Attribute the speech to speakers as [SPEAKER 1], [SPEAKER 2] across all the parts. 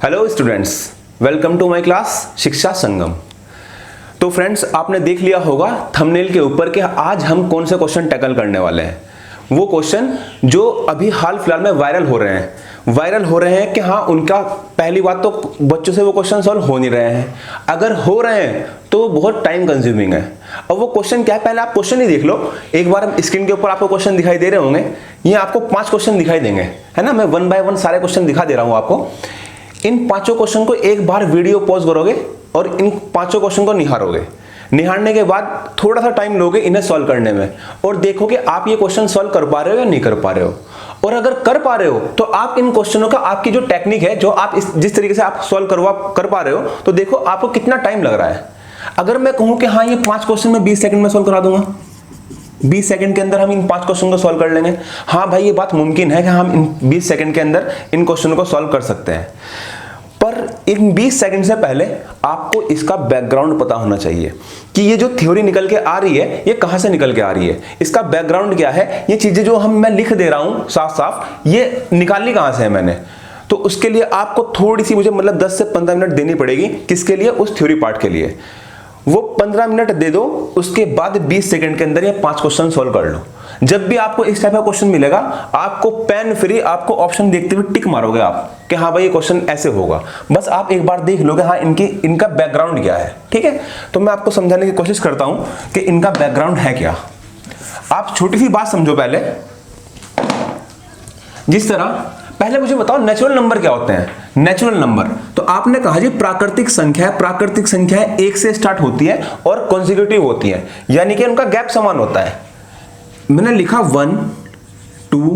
[SPEAKER 1] Hello students, welcome to my class Shiksha Sangam. तो friends, आपने देख लिया होगा थंबनेल के ऊपर कि आज हम कौन से क्वेश्चन टैकल करने वाले हैं। वो क्वेश्चन जो अभी हाल फिलहाल में वायरल हो रहे हैं कि हाँ, उनका पहली बात तो बच्चों से वो क्वेश्चन सॉल्व हो नहीं रहे हैं। अगर हो रहे हैं तो बहुत टाइम कंज्यूमिंग है। अब वो क्वेश्चन क्या है, पहले आप क्वेश्चन ही देख लो। एक बार हम स्क्रीन के ऊपर आपको क्वेश्चन दिखाई दे रहे होंगे, ये आपको 5 क्वेश्चन दिखाई देंगे, है ना। मैं 1 बाय 1 सारे क्वेश्चन दिखा दे रहा हूं आपको। इन 5 क्वेश्चन को एक बार वीडियो पॉज करोगे और इन 5 क्वेश्चन को निहारोगे। निहारने के बाद थोड़ा सा टाइम लोगे इन्हें सॉल्व करने में और देखो कि आप ये क्वेश्चन सॉल्व कर पा रहे हो या नहीं कर पा रहे हो। और अगर कर पा रहे हो तो आप इन क्वेश्चनों का, आपकी जो टेक्निक है, जो आप जिस तरीके से आप सॉल्व कर पा रहे हो, तो देखो आपको कितना टाइम लग रहा है। अगर मैं कहूं कि हाँ, ये 5 क्वेश्चन में 20 सेकंड में सॉल्व करा दूंगा, 20 सेकंड के अंदर हम इन 5 क्वेश्चन को सॉल्व कर लेंगे, हाँ भाई, ये बात मुमकिन है कि हम इन 20 सेकंड के अंदर इन क्वेश्चनों को सॉल्व कर सकते हैं। पर इन 20 सेकंड से पहले आपको इसका बैकग्राउंड पता होना चाहिए कि ये जो थ्योरी निकल के आ रही है, ये कहां से निकल के आ रही है, इसका बैकग्राउंड क्या है। ये चीजें जो मैं लिख दे रहा हूं साफ साफ, ये निकालनी कहां से है मैंने। तो उसके लिए आपको थोड़ी सी मुझे 10 से 15 मिनट देनी पड़ेगी। किसके लिए? उस थ्योरी पार्ट के लिए। वो 15 मिनट दे दो, उसके बाद 20 सेकंड के अंदर ये 5 क्वेश्चन सॉल्व कर लो। जब भी आपको इस टाइप का क्वेश्चन मिलेगा, आपको पेन फ्री, आपको ऑप्शन देखते हुए टिक मारोगे आप कि हाँ भाई, ये क्वेश्चन ऐसे होगा। बस आप एक बार देख लोगे हाँ, इनका बैकग्राउंड क्या है। ठीक है, तो मैं आपको समझाने की कोशिश करता हूं कि इनका बैकग्राउंड है क्या। आप छोटी सी बात समझो पहले। जिस तरह, पहले मुझे बताओ नेचुरल नंबर क्या होते हैं। नेचुरल नंबर तो आपने कहा जी प्राकृतिक संख्या है। प्राकृतिक संख्या 1 से स्टार्ट होती है और कॉन्सेक्यूटिव होती है, यानी कि उनका गैप समान होता है। मैंने लिखा 1 2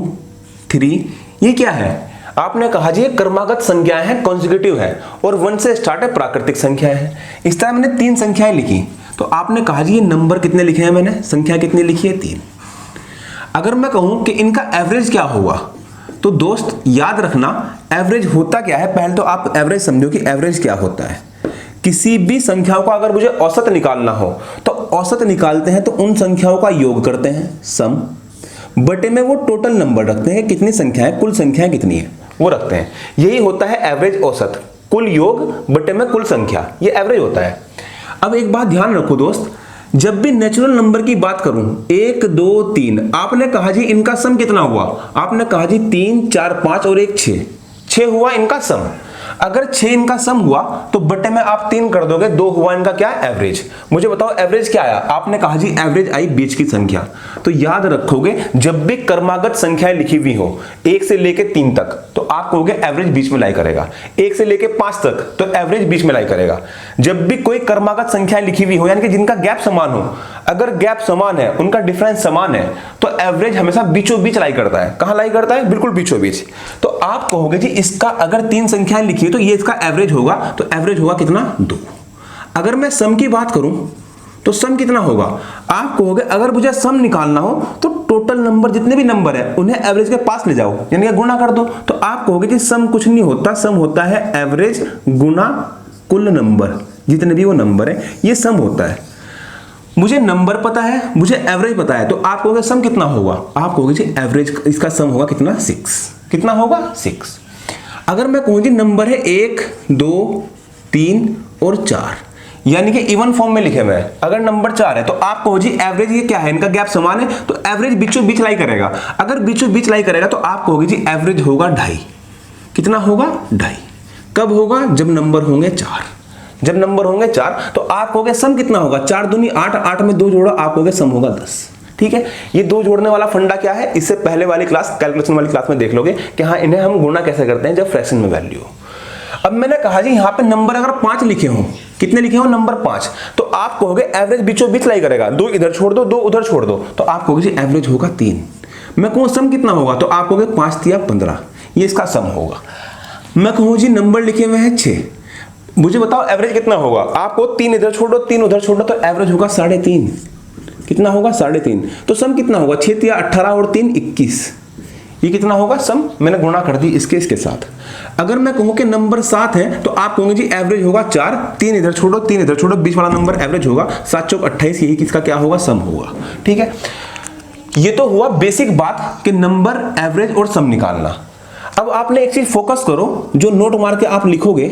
[SPEAKER 1] 3, ये क्या है? आपने कहा जी ये क्रमागत संख्याएं हैं, कॉन्सेक्यूटिव है और 1 से स्टार्ट है, प्राकृतिक संख्या है। इस तरह मैंने 3 संख्याएं लिखी, तो आपने कहा जी ये नंबर कितने लिखे हैं, मैंने संख्या कितनी लिखी है, 3। अगर मैं कहूं कि इनका एवरेज क्या होगा, तो दोस्त याद रखना एवरेज होता क्या है। पहले तो आप एवरेज समझो कि एवरेज क्या होता है। किसी भी संख्याओं का अगर मुझे औसत निकालना हो तो औसत निकालते हैं तो उन संख्याओं का योग करते हैं, सम, बटे में वो टोटल नंबर रखते हैं, कितनी संख्याएं, कुल संख्याएं कितनी है वो रखते हैं। यही होता है एवरेज, औसत, कुल योग बटे में कुल संख्या, ये एवरेज होता है। अब एक बात ध्यान रखो दोस्त, जब भी नेचुरल नंबर की बात करूं, 1 2 3, आपने कहा जी इनका सम कितना हुआ, आपने कहा जी 3 4 5 और 1 6 हुआ इनका सम। अगर 6 इनका सम हुआ तो बटे में आप 3 कर दोगे, 2 हुआ इनका क्या, एवरेज। मुझे बताओ एवरेज क्या आया, आपने कहा जी एवरेज आई बीच की संख्या। तो याद रखोगे जब भी क्रमागत संख्याएं लिखी हुई हो 1 से लेके 3 तक, तो आप कहोगे एवरेज बीच में लाई करेगा। 1 से लेके 5 तक तो एवरेज बीच में लाई करेगा। जब भी कोई क्रमागत संख्या लिखी हुई हो, यानी कि जिनका गैप समान हो, अगर गैप समान है, उनका डिफरेंस समान है, तो एवरेज हमेशा बीचों बीच लाई करता है। कहां लाई करता है? बिल्कुल बीचों बीच। तो आप कहोगे जी इसका अगर 3 संख्याएं लिखी है तो ये इसका एवरेज होगा, तो एवरेज होगा कितना, 2। अगर मैं सम की बात करूं तो सम कितना होगा, आप कहोगे अगर मुझे सम निकालना हो तो टोटल नंबर जितने भी नंबर है उन्हें एवरेज के पास ले जाओ, यानी कि गुणा कर दो। तो आप कहोगे जी सम कुछ नहीं होता, सम होता है एवरेज गुना कुल नंबर, जितने भी वो नंबर है, ये सम होता है। मुझे नंबर पता है, मुझे एवरेज पता है, तो आप कहोगे सम कितना होगा, आप कहोगे जी एवरेज इसका सम होगा कितना, 6। कितना होगा, 6। अगर मैं कहूं जी नंबर है 1 2 3 और 4, यानी कि इवन फॉर्म में लिखे हुए हैं, अगर नंबर 4 है तो आप कहो जी एवरेज ये क्या है, इनका गैप समान है, तो एवरेज बीचों बीच लाई करेगा। अगर बीचों बीच लाई करेगा तो आप कहोगे जी एवरेज होगा 2.5। कितना होगा, 2.5। कब होगा, जब नंबर होंगे 4। जब नंबर होंगे 4 तो आप कहोगे सम कितना होगा, 4 दूनी 8, 8 में 2 जोड़ो, आप कहोगे सम होगा 10। ठीक है, ये 2 जोड़ने वाला फंडा क्या है, इससे पहले वाली क्लास, कैलकुलेशन वाली क्लास में देख लोगे कि हाँ, इन्हें हम गुणा कैसे करते हैं जब फ्रैक्शन में वैल्यू हो। अब मैंने कहा जी यहाँ पे नंबर अगर 5 लिखे हो, कितने लिखे हो, नंबर 5, तो आप कहोगे एवरेज बीचों बीच लाई करेगा, 2 इधर छोड़ दो, 2 उधर छोड़ दो, तो आप कहोगे जी एवरेज होगा 3। मैं कहूँ सम कितना होगा, तो आप कहोगे 5 3 15, ये इसका सम होगा। मैं कहूँ जी नंबर लिखे हुए हैं 6, मुझे बताओ एवरेज कितना होगा, आपको 3 इधर छोड़ो 3 उधर छोड़ो, तो एवरेज होगा 3.5। कितना होगा, 3.5। तो सम कितना होगा, 6 3 18 और 3 21, ये कितना होगा सम, मैंने गुणा कर दी इसके साथ। अगर मैं कहूं कि नंबर 7 है तो आप कहोगे जी एवरेज होगा 4, 3 इधर छोड़ो 3 इधर छोड़ो, बीच वाला नंबर एवरेज होगा 7 चौक 28, यही किसका क्या होगा, सम होगा। ठीक है, ये तो हुआ बेसिक बात कि नंबर, एवरेज और सम निकालना। अब आपने एक चीज फोकस करो, जो नोट मार के आप लिखोगे,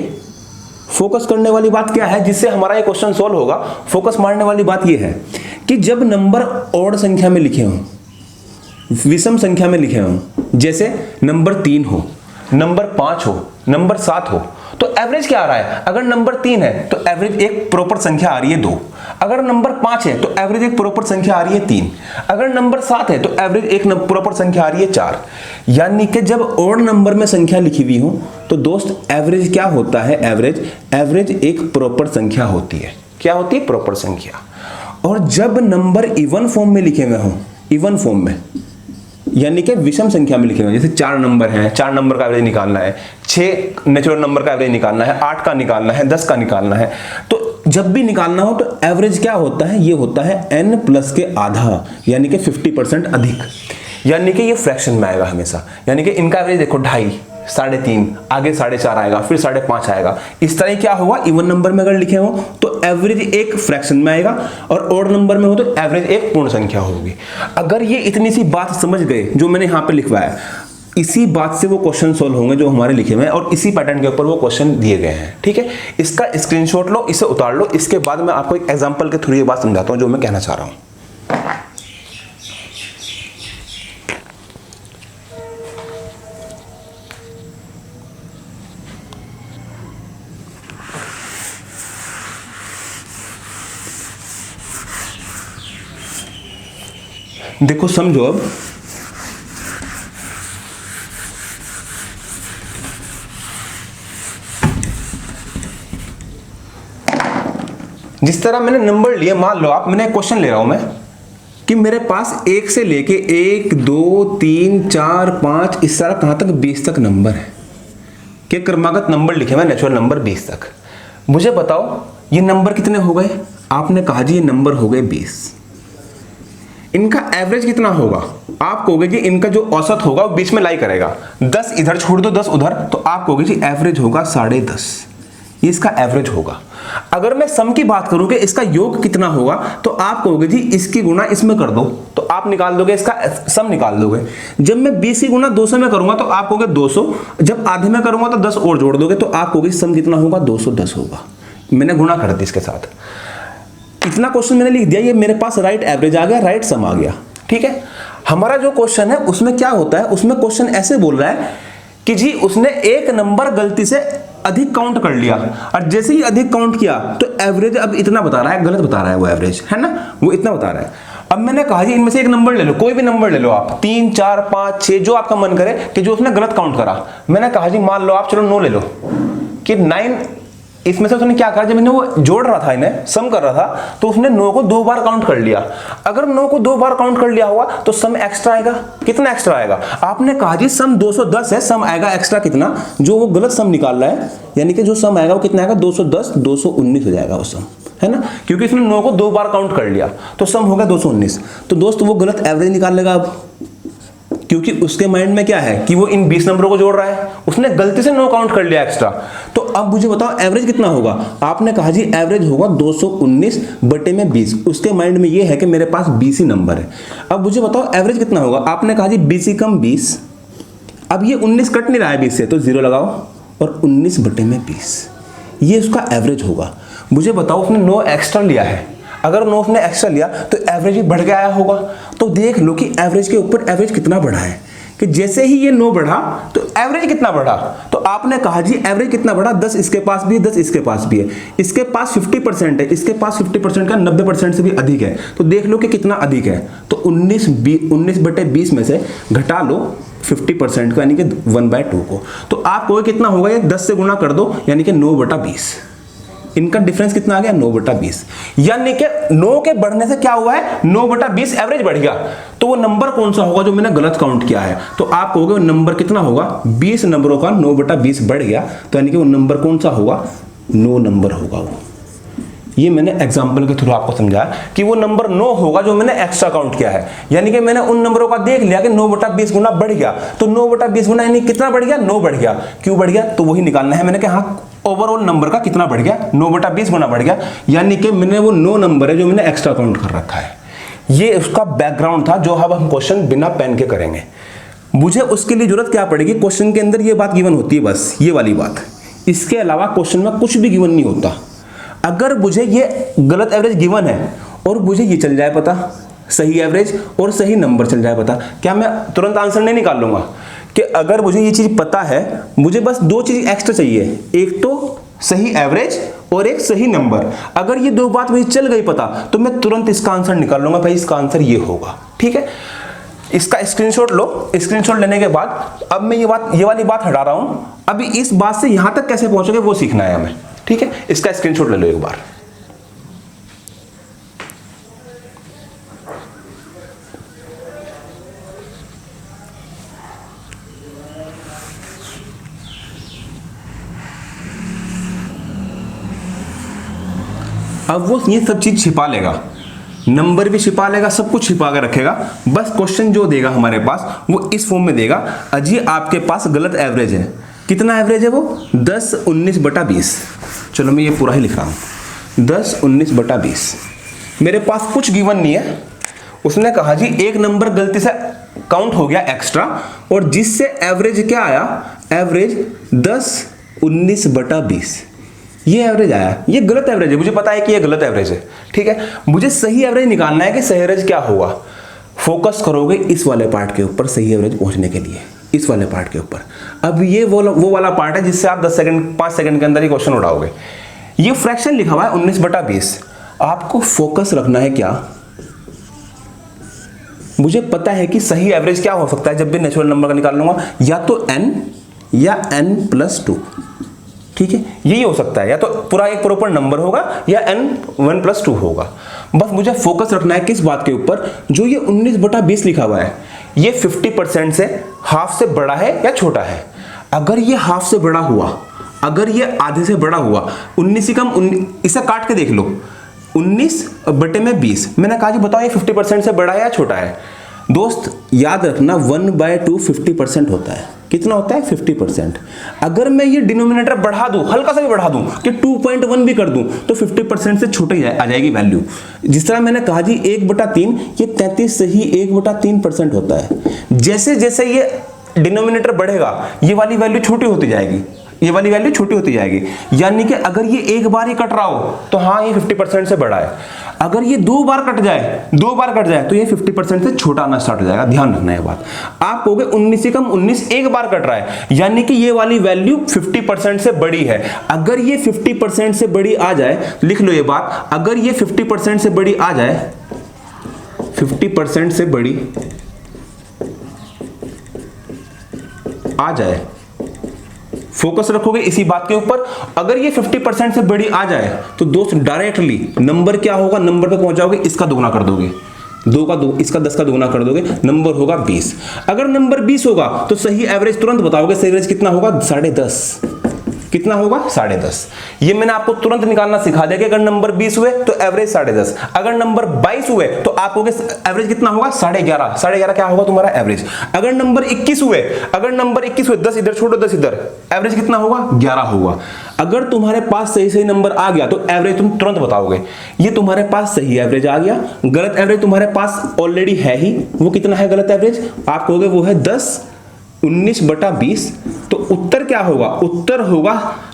[SPEAKER 1] फोकस करने वाली बात क्या है जिससे हमारा ये क्वेश्चन सॉल्व होगा। फोकस मारने वाली बात ये है कि जब नंबर ऑड संख्या में लिखे हों, विषम संख्या में लिखे हों, जैसे नंबर 3 हो, नंबर 5 हो, नंबर 7 हो, तो एवरेज क्या आ रहा है? अगर नंबर 3 है तो एवरेज एक प्रॉपर संख्या आ रही है 2, अगर नंबर 5 है तो एवरेज एक प्रॉपर संख्या आ रही है 3, अगर नंबर 7 है तो एवरेज एक प्रॉपर संख्या आ रही है 4। यानी कि जब ऑड नंबर में संख्या लिखी हुई हो तो दोस्त एवरेज क्या होता है? एवरेज एक प्रॉपर संख्या होती है। क्या होती है? प्रॉपर संख्या। और जब नंबर इवन फॉर्म में लिखे हुए हो, इवन फॉर्म में यानी कि विषम संख्या में लिखे हुए, जैसे 4 नंबर हैं, 4 नंबर का एवरेज निकालना है, 6 नेचुरल नंबर का एवरेज निकालना है, 8 का निकालना है, 10 का निकालना है, तो जब भी निकालना हो तो एवरेज क्या होता है? ये होता है n प्लस के आधा, यानी कि 50% अधिक, यानी कि ये फ्रैक्शन में आएगा हमेशा। यानी कि इनका एवरेज देखो 2.5, 3.5, आगे 4.5 आएगा, फिर 5.5 आएगा। इस तरह क्या होगा? इवन नंबर में अगर लिखे हो तो एवरेज एक फ्रैक्शन में आएगा, और ऑड नंबर में हो तो एवरेज एक पूर्ण संख्या होगी। अगर ये इतनी सी बात समझ गए जो मैंने यहाँ पे लिखवाया, इसी बात से वो क्वेश्चन सोल्व होंगे जो हमारे लिखे हुए हैं, और इसी पैटर्न के ऊपर वो क्वेश्चन दिए गए हैं। ठीक है, इसका स्क्रीनशॉट लो, इसे उतार लो। इसके बाद मैं आपको एक एग्जांपल के थ्रू ये बात समझाता हूं जो मैं कहना चाह रहा हूं। देखो समझो, अब जिस तरह मैंने नंबर लिए, मान लो आप, मैंने क्वेश्चन ले रहा हूं मैं कि मेरे पास 1 से लेके 1, 2, 3, 4, 5 इस तरह कहां तक 20 तक नंबर है, के क्रमागत नंबर लिखे हुए, नेचुरल नंबर 20 तक। मुझे बताओ ये नंबर कितने हो गए? आपने कहा जी ये नंबर हो गए 20। इनका एवरेज कितना होगा? आप कहोगे जी इनका जो औसत होगा वो बीच में लाई करेगा, 10 इधर छोड़ दो 10 उधर, तो आप कहोगे जी एवरेज होगा 10.5, ये इसका एवरेज होगा। अगर मैं सम की बात करूं कि इसका योग कितना होगा, तो आप कहोगे जी इसकी गुणा इसमें कर दो, तो आप निकाल दोगे, इसका सम निकाल दोगे। जब मैं 20 की गुणा 200 में करूंगा तो आप कहोगे 200, जब आधे में करूंगा तो 10 और जोड़ दोगे, तो आप कहोगे सम कितना होगा? 210 होगा। मैंने गुणा कर दी इसके साथ। इतना क्वेश्चन मैंने लिख दिया, ये मेरे पास राइट एवरेज आ गया, राइट सम आ गया। ठीक है, हमारा जो क्वेश्चन है उसमें क्या होता है? उसमें क्वेश्चन ऐसे बोल रहा है कि जी उसने एक नंबर गलती से अधिक काउंट कर लिया, और जैसे ही अधिक काउंट किया तो एवरेज अब इतना बता रहा है, गलत बता रहा है वो एवरेज, है ना, वो इतना बता रहा है। अब मैंने कहा जी इनमें से एक नंबर ले लो, कोई भी नंबर ले लो आप, 3, 4, 5, 6, जो आपका मन करे कि जो उसने गलत काउंट करा। मैंने कहा जी मान लो आप, चलो 9 ले लो, कि 9 इसमें से उसने क्या करा, जब मैंने वो जोड़ रहा था, इन्हें सम कर रहा था, तो उसने 9 को 2 बार काउंट कर लिया। अगर 9 को 2 बार काउंट कर लिया हुआ तो सम एक्स्ट्रा आएगा। कितना एक्स्ट्रा आएगा? आपने कहा जी सम 210 है, सम आएगा एक्स्ट्रा कितना, जो वो गलत सम निकाल रहा है, यानी कि जो सम आएगा वो कितना आएगा? 210, 219 हो जाएगा वो सम, है ना, क्योंकि इसने 9 को 2 बार काउंट कर लिया, तो सम होगा 219। तो दोस्त वो गलत एवरेज निकाल लेगा अब, क्योंकि उसके माइंड में क्या है कि वो इन 20 नंबरों को जोड़ रहा है, उसने गलती से 9 काउंट कर लिया एक्स्ट्रा। तो अब मुझे बताओ एवरेज कितना होगा? आपने कहा जी एवरेज होगा 219 बटे में 20। उसके माइंड में ये है कि मेरे पास 20 ही नंबर है। अब मुझे बताओ एवरेज कितना होगा? आपने कहा जी 20 कम 20, अब ये 19 कट नहीं रहा है 20 से, तो 0 लगाओ, और 19 बटे में 20, ये उसका एवरेज होगा। मुझे बताओ उसने 9 एक्स्ट्रा लिया है, अगर 9 उसने एक्स्ट्रा लिया तो एवरेज भी बढ़ के आया होगा। तो देख लो कि एवरेज के ऊपर एवरेज कितना बढ़ा है, कि जैसे ही ये 9 बढ़ा तो एवरेज कितना बढ़ा। तो आपने कहा जी एवरेज कितना बढ़ा? 10 इसके पास भी है, 10 इसके पास भी है, इसके पास 50% है, इसके पास 50% का 90% से भी अधिक है। तो देख लो कि कितना अधिक है। तो 19 बटे 20 में से घटा लो 50% को, यानी कि 1/2 को। तो आपको कितना होगा? ये 10 से गुणा कर दो, यानी कि 9/20। इनका डिफरेंस कितना आ गया? 9/20। यानी कि 9 के बढ़ने से क्या हुआ है? 9/20 एवरेज बढ़ गया। तो वो नंबर कौन सा होगा जो मैंने गलत काउंट किया है? तो आप कहोगे नंबर कितना होगा? 20 नंबरों का 9/20 बढ़ गया, तो यानी कि वो नंबर कौन सा होगा? 9 नंबर होगा वो। ये मैंने एग्जाम्पल के थ्रू आपको समझाया कि वो नंबर 9 होगा जो मैंने एक्स्ट्रा काउंट किया है। यानी कि मैंने उन नंबरों का देख लिया कि 9/20 गुना बढ़ गया, तो 9/20 गुना यानी कितना बढ़ गया? 9 बढ़ गया। क्यों बढ़ गया? तो वही निकालना है मैंने कि हाँ ओवरऑल नंबर का कितना बढ़ गया? 9/20 गुना बढ़ गया। यानी कि मैंने वो 9 नंबर है जो मैंने एक्स्ट्रा काउंट कर रखा है। ये उसका बैकग्राउंड था जो अब हम क्वेश्चन बिना पेन के करेंगे। मुझे उसके लिए जरूरत क्या पड़ेगी, क्वेश्चन के अंदर ये बात गिवन होती है, बस ये वाली बात, इसके अलावा क्वेश्चन में कुछ भी गिवन नहीं होता। अगर मुझे ये गलत एवरेज गिवन है और मुझे ये चल जाए पता, सही एवरेज और सही नंबर चल जाए पता, क्या मैं तुरंत आंसर नहीं निकाल लूंगा? कि अगर मुझे ये चीज पता है, मुझे बस दो चीज एक्स्ट्रा चाहिए, एक तो सही एवरेज और एक सही नंबर। अगर ये दो बात मुझे चल गई पता, तो मैं तुरंत इसका आंसर निकाल लूंगा, भाई इसका आंसर ये होगा। ठीक है, इसका स्क्रीनशॉट लो। स्क्रीनशॉट लेने के बाद अब मैं ये वाली बात हटा रहा हूं, अभी इस बात से यहां तक कैसे पहुंचोगे वो सीखना है हमें। ठीक है, इसका स्क्रीनशॉट ले लो एक बार। अब वो ये सब चीज छिपा लेगा, नंबर भी छिपा लेगा, सब कुछ छिपा कर रखेगा। बस क्वेश्चन जो देगा हमारे पास वो इस फॉर्म में देगा, अजी आपके पास गलत एवरेज है। कितना एवरेज है वो? 10 19 बटा 20। चलो मैं ये पूरा ही लिख रहा हूं, 10 19 बटा 20। मेरे पास कुछ गिवन नहीं है। उसने कहा जी एक नंबर गलती से काउंट हो गया एक्स्ट्रा, और जिससे एवरेज क्या आया, एवरेज 10 19 बटा 20, ये एवरेज आया। ये गलत एवरेज है, मुझे पता है कि ये गलत एवरेज है। ठीक है, मुझे सही एवरेज निकालना है कि सही एवरेज क्या होगा। फोकस करोगे इस वाले पार्ट के ऊपर सही एवरेज पहुंचने के लिए, इस वाले पार्ट के ऊपर। अब ये वो वाला पार्ट है जिससे आप 5 सेकंड के अंदर ही क्वेश्चन उठाओगे। ये फ्रैक्शन लिखा हुआ है 19 बटा 20। आपको फोकस रखना है क्या, मुझे पता है कि सही एवरेज क्या हो सकता है जब भी नेचुरल नंबर का निकाल लूंगा, या तो n या n+2। ठीक है, यही हो सकता है, या तो पूरा एक प्रॉपर नंबर होगा या n1+2 होगा। बस मुझे फोकस रखना है किस बात के ऊपर, जो ये 19 बटा 20 लिखा हुआ है, ये 50% से हाफ से बड़ा है या छोटा है। अगर ये हाफ से बड़ा हुआ, अगर ये आधे से बड़ा हुआ, 19 से कम, इसे काट के देख लो, 19 बटे में 20, मैंने कहा जी बताओ ये 50% से बड़ा है या छोटा है। दोस्त याद रखना 1/2 50% होता है। कितना होता है? 50%। अगर मैं ये डिनोमिनेटर बढ़ा दूं, हल्का सा भी बढ़ा दूं कि 2.1 भी कर दूं, तो 50% से छोटे आ जाएगी वैल्यू। जिस तरह मैंने कहा जी 1/3, ये 33 से ही 1/3% होता है। जैसे जैसे ये डिनोमिनेटर बढ़ेगा ये वाली वैल्यू छोटी होती जाएगी, ये वाली वैल्यू छोटी होती जाएगी। यानी कि अगर ये एक बार ही कट रहा हो तो हाँ ये 50% से बड़ा है। अगर ये दो बार कट जाए तो ये 50% से छोटा आना स्टार्ट हो जाएगा। ध्यान रखना है बात। आप कहोगे 19 से कम, 19 एक बार कट रहा है, यानी कि ये वाली वैल्यू 50% से बड़ी है। अगर ये 50% से बड़ी आ जाए, लिख लो ये बात, अगर ये 50% से बड़ी आ जाए, 50% से बड़ी आ जाए, फोकस रखोगे इसी बात के ऊपर। अगर ये 50% से बड़ी आ जाए तो दोस्त डायरेक्टली नंबर क्या होगा, नंबर पे पहुंच जाओगे, इसका दुगना कर दोगे, 2 का 2, इसका 10 का दुगना कर दोगे, नंबर होगा 20। अगर नंबर 20 होगा तो सही एवरेज तुरंत बताओगे, सही एवरेज कितना होगा? 10.5। कितना होगा? 10.5। ये मैंने आपको तुरंत निकालना सिखा दिया कि अगर नंबर 20 हुए तो एवरेज 10.5, अगर नंबर 22 हुए तो आप कहोगे एवरेज कितना होगा? 11.5। 11.5 क्या होगा तुम्हारा एवरेज। अगर नंबर 21 हुए, 10 इधर छोड़ो 10 इधर, एवरेज कितना होगा? 11 होगा। अगर तुम्हारे पास सही नंबर आ गया तो एवरेज तुम तुरंत बताओगे। ये तुम्हारे पास सही एवरेज आ गया, गलत एवरेज तुम्हारे पास ऑलरेडी है ही। वो कितना है गलत एवरेज? आप कहोगे वो है 10 19 बटा 20। तो उत्तर क्या होगा? उत्तर होगा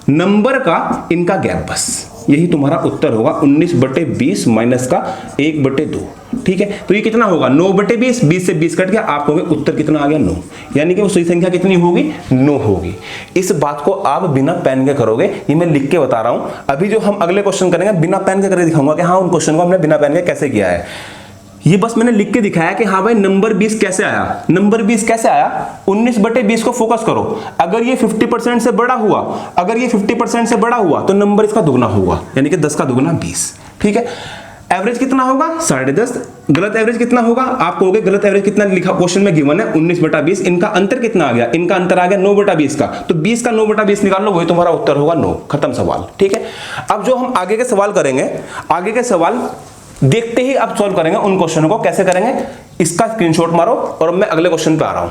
[SPEAKER 1] नंबर का इनका गैप, बस यही तुम्हारा उत्तर होगा, 19 बटे 20 माइनस का 1/2। ठीक है, तो ये कितना होगा? 9/20, 20 से 20 कट गया, आप कहोगे उत्तर कितना आ गया? 9। यानी कि वो सही संख्या कितनी होगी? 9 होगी। इस बात को आप बिना पेन के करोगे, ये मैं लिख के बता रहा हूं। अभी जो हम अगले क्वेश्चन करेंगे बिना पेन के करके दिखाऊंगा कि हाँ उन क्वेश्चन को हमने बिना पेन के कैसे किया है। ये बस मैंने लिख के दिखाया कि हाँ भाई नंबर 20 कैसे आया। नंबर 20 कैसे आया? 19/20 को फोकस करो। अगर ये 50% से बड़ा हुआ, अगर ये 50% से बड़ा हुआ तो नंबर इसका दुगना होगा, यानी कि 10 का दुगना 20। ठीक है, एवरेज कितना होगा? 10.5। गलत एवरेज कितना होगा? आप कहोगे गलत एवरेज कितना लिखा क्वेश्चन में गिवन है? 19/20। इनका अंतर कितना आ गया? इनका अंतर आ गया 9/20 का। तो 20 का 9/20 निकाल लो, वही तुम्हारा उत्तर होगा 9। खत्म सवाल। ठीक है, अब जो हम आगे के सवाल करेंगे, आगे के सवाल देखते ही अब सॉल्व करेंगे उन क्वेश्चनों को। कैसे करेंगे इसका स्क्रीनशॉट मारो और मैं अगले क्वेश्चन पे आ रहा हूं।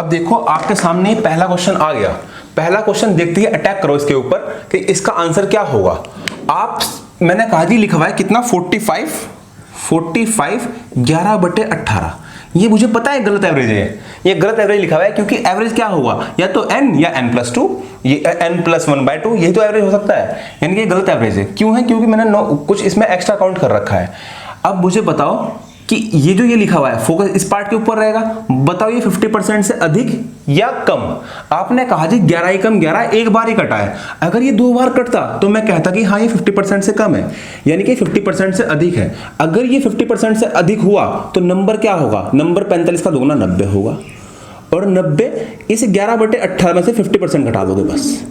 [SPEAKER 1] अब देखो आपके सामने पहला क्वेश्चन आ गया। पहला क्वेश्चन देखते ही अटैक करो इसके ऊपर कि इसका आंसर क्या होगा। मैंने कहा जी लिखा हुआ है कितना 45 11/18। ये मुझे पता है गलत एवरेज है, ये गलत एवरेज लिखा हुआ है क्योंकि एवरेज क्या होगा, या तो n या n+2, ये n+1/2, यही तो एवरेज हो सकता है, यानी कि ये गलत एवरेज है। क्यों है? क्योंकि मैंने कुछ इसमें एक्स्ट्रा काउंट कर रखा है। अब मुझे बताओ कि ये जो ये लिखा हुआ है फोकस इस पार्ट के ऊपर रहेगा। बताओ ये 50% से अधिक या कम। आपने कहा जी 11 ही कम 11 एक बार ही कटा है। अगर ये 2 बार कटता तो मैं कहता कि हाँ ये 50% से कम है, यानी कि 50% से अधिक है। अगर ये 50% से अधिक हुआ तो नंबर क्या होगा, नंबर 45 का दोगुना 90 होगा। और 90 इस 11/18 में से 50% घटा दोगे, बस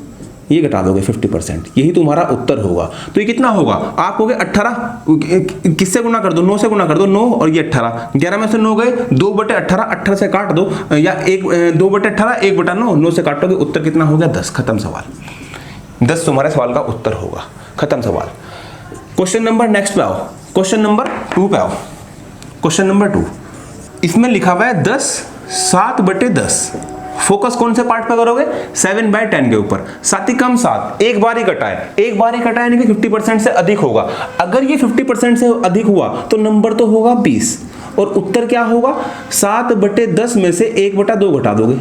[SPEAKER 1] ये घटा दोगे 50%, यही तुम्हारा उत्तर होगा। तो ये कितना होगा, आप कहोगे 18, किससे गुना कर दो, 9 से गुना कर दो, 9 और ये 18, 11 में से 9 गए, 2/18, 18 से काट दो, या 2/18 1/9, 9 से काटोगे, उत्तर कितना हो गया 10। खत्म सवाल। 10 तुम्हारे सवाल का उत्तर होगा, खत्म सवाल। क्वेश्चन नंबर नेक्स्ट पे आओ, क्वेश्चन नंबर 2 पे आओ। क्वेश्चन नंबर 2, इसमें लिखा हुआ है 10 7/10। फोकस कौन से पार्ट पे करोगे, 7/10 के ऊपर। 7 ही कम 7 एक बार ही कटा है, एक बार ही कटा है, यानी कि 50% से अधिक होगा। अगर ये 50% से अधिक हुआ तो नंबर तो होगा 20, और उत्तर क्या होगा 7/10 में से 1/2 घटा दोगे,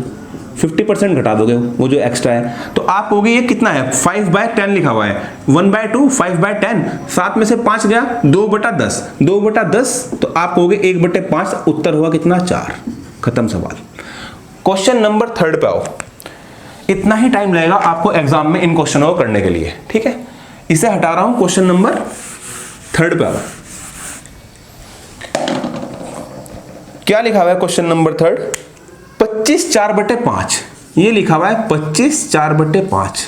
[SPEAKER 1] 50% घटा दोगे वो जो एक्स्ट्रा है। तो आप कहोगे ये कितना है, 5/10 लिखा हुआ है, 1/2 5/10, 7 में से 5 गया, 2/10, 2/10, तो आप कहोगे 1/5, उत्तर होगा कितना 4। खत्म सवाल। क्वेश्चन नंबर 3 पे आओ। इतना ही टाइम लगेगा आपको एग्जाम में इन क्वेश्चनों को करने के लिए, ठीक है। इसे हटा रहा हूं, क्वेश्चन नंबर 3 पे आओ। क्या लिखा हुआ है क्वेश्चन नंबर 3, 25 4/5। ये लिखा हुआ है 25 4/5।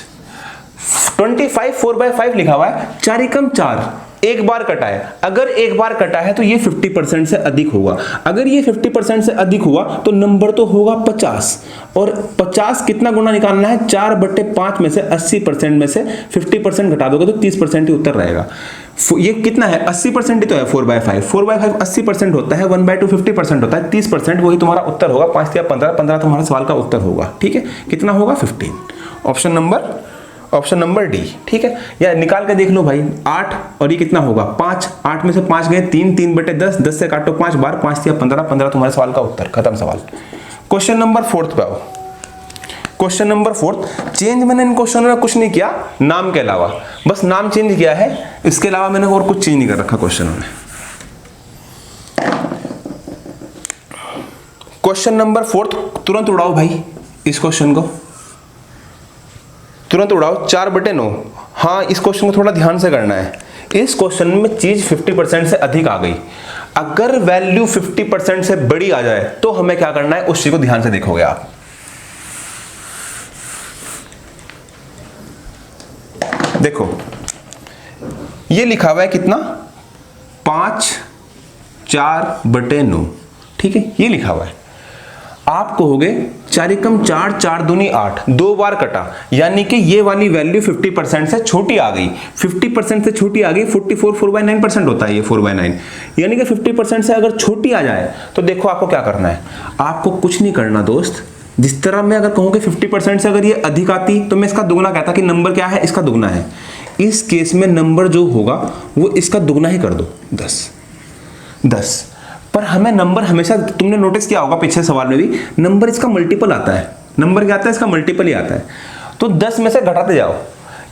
[SPEAKER 1] 25 4/5 लिखा हुआ है, 4 ही कम 4 एक बार कटा है। अगर एक बार कटा है तो ये 50% से अधिक होगा। अगर ये 50% से अधिक हुआ तो नंबर तो होगा 50, और 50 कितना गुना निकालना है, 4/5 में से 80% में से 50% घटा दोगे तो 30% ही उत्तर रहेगा। ये कितना है, 80% ही तो है 4/5, 4/5 80% होता है, 1/2 50% होता है, 30% वही तुम्हारा उत्तर होगा। 5 या 15 15 तुम्हारा सवाल का उत्तर होगा, ठीक है। कितना होगा 15, ऑप्शन नंबर डी, ठीक है। या निकाल के देख लो भाई, 8 और ये कितना होगा 5, 8 में से 5 गए 3, 3/10, 10 से काटो 5 बार, 5 या 15 15 तुम्हारे सवाल का उत्तर। खत्म सवाल। क्वेश्चन नंबर 4 पे आओ। क्वेश्चन नंबर 4, चेंज मैंने इन क्वेश्चनों में कुछ नहीं किया नाम के अलावा, बस नाम चेंज किया है, इसके अलावा मैंने और कुछ चेंज नहीं कर रखा क्वेश्चनों में। क्वेश्चन नंबर 4 तुरंत उड़ाओ भाई, इस क्वेश्चन को तुरंत उड़ाओ। 4/9। हाँ, इस क्वेश्चन को थोड़ा ध्यान से करना है। इस क्वेश्चन में चीज 50% से अधिक आ गई। अगर वैल्यू 50% से बड़ी आ जाए तो हमें क्या करना है, उस चीज को ध्यान से देखोगे आप। देखो ये लिखा हुआ है कितना, 5 4/9, ठीक है, ये लिखा हुआ है। आप कहोगे 4 ही कम 4, 4 दूनी 8, 2 बार कटा, यानी कि ये वाली वैल्यू 50% से छोटी आ गई। 50% से छोटी आ गई, 44 4/9% होता है ये 4/9, यानी कि 50% से अगर छोटी आ जाए तो देखो आपको क्या करना है। आपको कुछ नहीं करना दोस्त। जिस तरह मैं अगर कहूँ कि 50% से अगर ये अधिक आती तो मैं इसका दुगना कहता कि नंबर क्या है, इसका दुगना है। इस केस में नंबर जो होगा वो इसका दुगना ही कर दो, 10। पर हमें नंबर हमेशा, तुमने नोटिस किया होगा पिछले सवाल में भी, नंबर इसका मल्टीपल आता है। नंबर क्या आता है, इसका मल्टीपल ही आता है। तो 10 में से घटाते जाओ,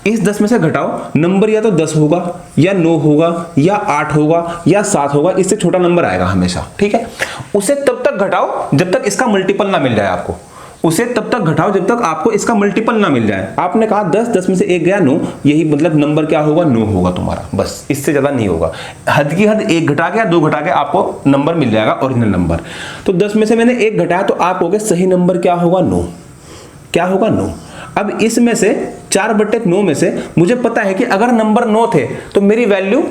[SPEAKER 1] इस 10 में से घटाओ, नंबर या तो 10 होगा या 9 होगा या 8 होगा या 7 होगा, इससे छोटा नंबर आएगा हमेशा, ठीक है। उसे तब तक घटाओ जब तक इसका मल्टीपल ना मिल जाए आपको, उसे तब तक घटाओ जब तक आपको इसका मल्टीपल ना मिल जाए। आपने कहा 10 में से 1 गया 9, यही मतलब नंबर क्या होगा, 9 होगा तुम्हारा, बस इससे ज्यादा नहीं होगा। हद की हद 1 घटा के 2 घटा के आपको नंबर मिल जाएगा, ओरिजिनल नंबर। तो 10 में से मैंने 1 घटाया तो आप कहोगे सही नंबर क्या होगा, 9। क्या होगा, 9। अब इसमें से 4/9 में से मुझे पता है कि अगर नंबर 9 थे तो मेरी वैल्यू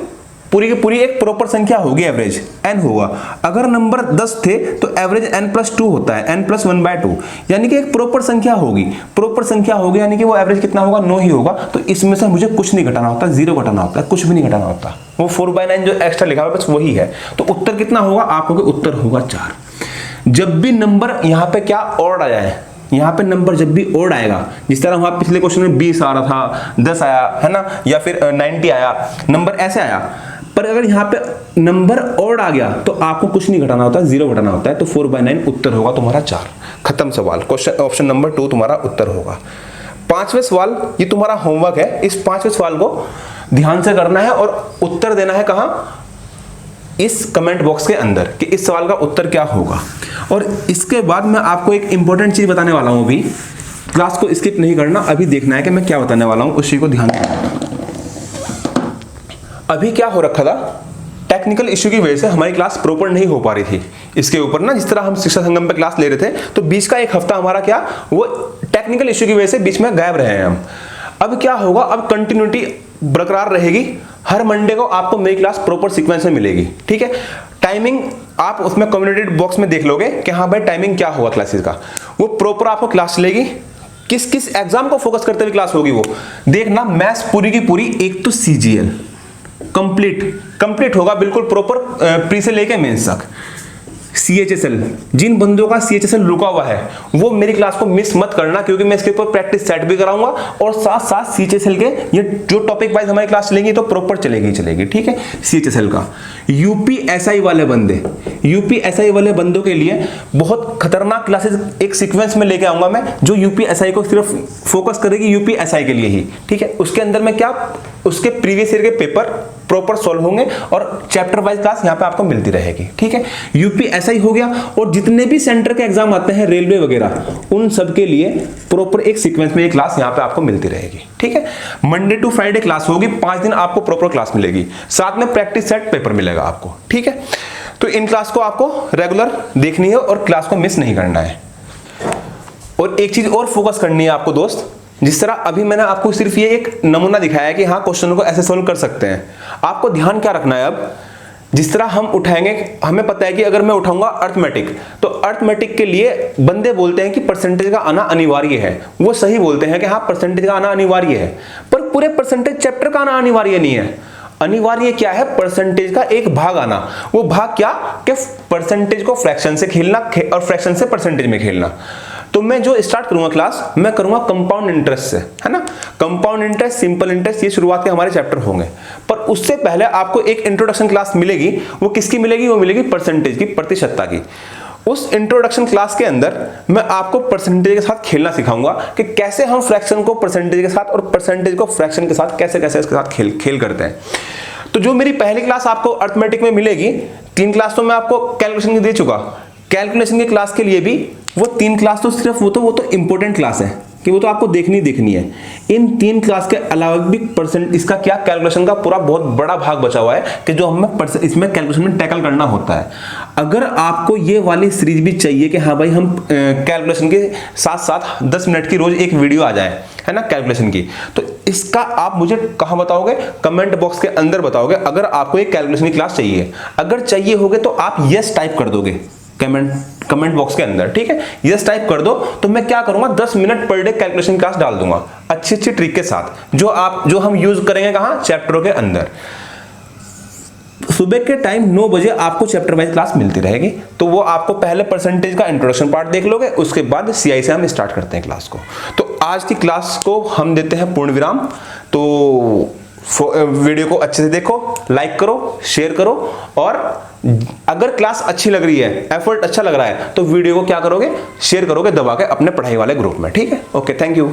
[SPEAKER 1] पूरी की पूरी एक प्रॉपर संख्या होगी, एवरेज n होगा। अगर नंबर 10 थे तो एवरेज n+2 होता है, n+1/2, यानी कि एक प्रॉपर संख्या होगी। प्रॉपर संख्या होगी यानी कि वो एवरेज कितना होगा, 9 ही होगा। तो इसमें से मुझे कुछ नहीं घटाना होता, 0 घटाना होता है, कुछ भी नहीं घटाना होता। वो 4/9 जो एक्स्ट्रा लिखा हुआ है बस वही है। तो उत्तर कितना होगा, आप कहोगे उत्तर होगा 4। जब भी नंबर यहां पे क्या ऑड आया है, यहां पे नंबर जब भी ऑड आएगा, जिस तरह वहां पिछले क्वेश्चन में 20 आ रहा था, 10 आया है ना, या फिर 90 आया, नंबर ऐसे आया, पर अगर यहाँ पे नंबर ऑड आ गया तो आपको कुछ नहीं घटाना होता, 0 घटाना होता है। तो 4/9 उत्तर होगा तुम्हारा 4। खत्म सवाल। क्वेश्चन ऑप्शन नंबर 2 तुम्हारा उत्तर होगा। 5वें सवाल, ये तुम्हारा होमवर्क है। इस 5वें सवाल को ध्यान से करना है और उत्तर देना है कहां, इस कमेंट बॉक्स के अंदर, कि इस सवाल का उत्तर क्या होगा। और इसके बाद मैं आपको एक इंपॉर्टेंट चीज बताने वाला हूं। अभी क्लास को स्किप नहीं करना, अभी देखना है कि मैं क्या बताने वाला हूं, उसी को ध्यान देना। अभी क्या हो रखा था, टेक्निकल इश्यू की वजह से हमारी क्लास प्रॉपर नहीं हो पा रही थी इसके ऊपर ना। जिस तरह हम शिक्षा संगम पे क्लास ले रहे थे, तो बीच का एक हफ्ता हमारा क्या, वो टेक्निकल इश्यू की वजह से बीच में गायब रहे हैं हम। अब क्या होगा, अब कंटिन्यूटी बरकरार रहेगी। हर मंडे को आपको मेरी क्लास प्रॉपर सीक्वेंस में मिलेगी, ठीक है। टाइमिंग आप उसमें कम्युनिकेटेड बॉक्स में देख लोगे कि हाँ भाई टाइमिंग क्या होगा क्लासेस का, वो प्रॉपर आपको क्लास चलेगी। किस किस एग्जाम को फोकस करते हुए क्लास होगी वो देखना। मैथ्स पूरी की पूरी, एक तो सीजीएल कंप्लीट होगा बिल्कुल प्रॉपर, प्री से लेके मेंस तक। सीएचएसएल, जिन बंदों का सीएचएसएल रुका हुआ है वो मेरी क्लास को मिस मत करना, क्योंकि मैं इसके ऊपर प्रैक्टिस सेट भी कराऊंगा और साथ साथ सीएचएसएल के ये जो टॉपिक वाइज हमारी क्लास चलेगी तो प्रॉपर चलेगी, ठीक है। सीएचएसएल का यूपीएसआई वाले बंदों के लिए बहुत खतरनाक क्लासेस एक सीक्वेंस में लेके आऊंगा मैं, जो यूपीएसआई को सिर्फ फोकस करेगी यूपीएसआई के लिए ही, ठीक है। उसके अंदर में क्या, उसके प्रीवियस ईयर के पेपर प्रॉपर सॉल्व होंगे और चैप्टर वाइज क्लास यहाँ पे आपको मिलती रहेगी, ठीक है। यूपीएसआई हो गया, और जितने भी सेंटर के एग्जाम आते हैं रेलवे वगैरह, उन सब के लिए प्रॉपर एक सीक्वेंस में एक क्लास यहाँ पे आपको मिलती रहेगी, ठीक है। मंडे टू फ्राइडे क्लास होगी, 5 दिन आपको प्रॉपर क्लास मिलेगी, साथ में प्रैक्टिस सेट पेपर मिलेगा आपको, ठीक है। तो इन क्लास को आपको रेगुलर देखनी है और क्लास को मिस नहीं करना है। और एक चीज और फोकस करनी है आपको दोस्त, जिस तरह अभी मैंने आपको सिर्फ ये एक नमूना दिखाया है कि हाँ क्वेश्चन को ऐसे सोल्व कर सकते हैं, आपको ध्यान क्या रखना है। अब जिस तरह हम उठाएंगे, हमें पता है कि अगर मैं उठाऊंगा अर्थमेटिक, तो अर्थमेटिक के लिए बंदे बोलते हैं कि परसेंटेज का आना अनिवार्य है। वो सही बोलते हैं कि हाँ परसेंटेज का आना अनिवार्य है, पर पूरे परसेंटेज चैप्टर का आना अनिवार्य नहीं है। अनिवार्य क्या है, परसेंटेज का एक भाग आना। वो भाग क्या, कि परसेंटेज को फ्रैक्शन से खेलना और फ्रैक्शन से परसेंटेज में खेलना। तो मैं जो स्टार्ट करूंगा क्लास, मैं करूंगा कंपाउंड इंटरेस्ट से, है ना। कंपाउंड इंटरेस्ट, सिंपल इंटरेस्ट, ये शुरुआत के हमारे चैप्टर होंगे। पर उससे पहले आपको एक इंट्रोडक्शन क्लास मिलेगी। वो किसकी मिलेगी, वो मिलेगी परसेंटेज की, प्रतिशतता की। उस इंट्रोडक्शन क्लास के अंदर मैं आपको परसेंटेज के साथ खेलना सिखाऊंगा कि कैसे हम फ्रैक्शन को परसेंटेज के साथ और परसेंटेज को फ्रैक्शन के साथ कैसे कैसे इसके साथ खेल करते हैं। तो जो मेरी पहली क्लास आपको अर्थमेटिक में मिलेगी, 3 क्लास तो मैं आपको कैलकुलेशन की दे चुका। कैलकुलेशन की क्लास के लिए भी वो 3 क्लास तो सिर्फ वो तो इंपॉर्टेंट क्लास है कि वो तो आपको देखनी है। इन 3 क्लास के अलावा भी परसेंट इसका क्या, कैलकुलेशन का पूरा बहुत बड़ा भाग बचा हुआ है कि जो हमें इसमें कैलकुलेशन में टैकल करना होता है। अगर आपको ये वाली सीरीज भी चाहिए कि हाँ भाई हम कैलकुलेशन के साथ साथ 10 मिनट की रोज एक वीडियो आ जाए, है ना, कैलकुलेशन की, तो इसका आप मुझे कहां बताओगे, कमेंट बॉक्स के अंदर बताओगे। अगर आपको एक कैलकुलेशन की क्लास चाहिए, अगर चाहिए होगे तो आप यस टाइप कर दोगे कमेंट बॉक्स के अंदर, ठीक है। यस टाइप कर दो, तो मैं क्या करूंगा, 10 minute per day calculation class डाल दूंगा अच्छी ट्रिक के साथ, जो हम यूज करेंगे कहां, चैप्टरों के अंदर। सुबह के टाइम 9 बजे आपको चैप्टर वाइज क्लास मिलती रहेगी। तो वो आपको पहले परसेंटेज का इंट्रोडक्शन पार्ट देख लोगे, उसके बाद सीआई से हम स्टार्ट करते हैं क्लास को। तो आज की क्लास को हम देते हैं पूर्ण विराम। तो वीडियो को अच्छे से देखो, लाइक करो, शेयर करो, और अगर क्लास अच्छी लग रही है, एफर्ट अच्छा लग रहा है, तो वीडियो को क्या करोगे, शेयर करोगे दबा के अपने पढ़ाई वाले ग्रुप में, ठीक है। Okay, thank you.